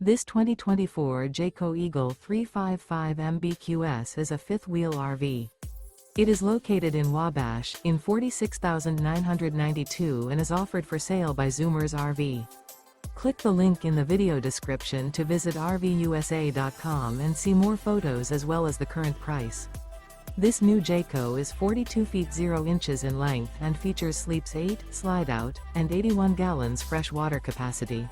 This 2024 Jayco Eagle 355 MBQS is a fifth-wheel RV. It is located in Wabash, in 46,992 and is offered for sale by Zoomers RV. Click the link in the video description to visit RVUSA.com and see more photos as well as the current price. This new Jayco is 42 feet 0 inches in length and features sleeps 8, Slideout, and 81 gallons fresh water capacity.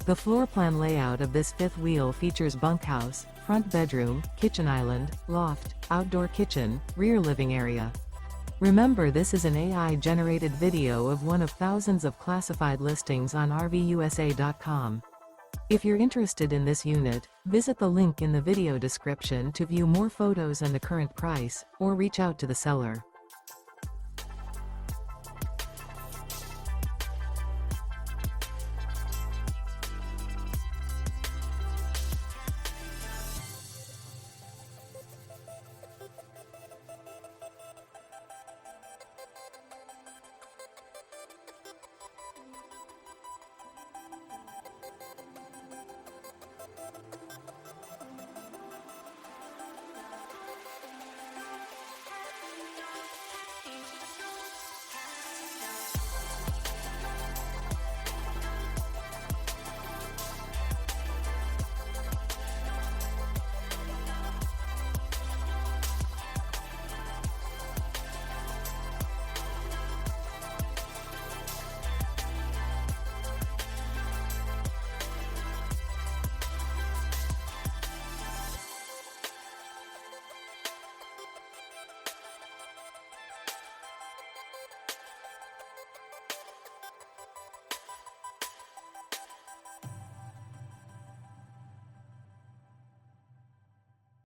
The floor plan layout of this fifth wheel features bunkhouse, front bedroom, kitchen island, loft, outdoor kitchen, rear living area. Remember, this is an AI-generated video of one of thousands of classified listings on RVUSA.com. If you're interested in this unit, visit the link in the video description to view more photos and the current price, or reach out to the seller.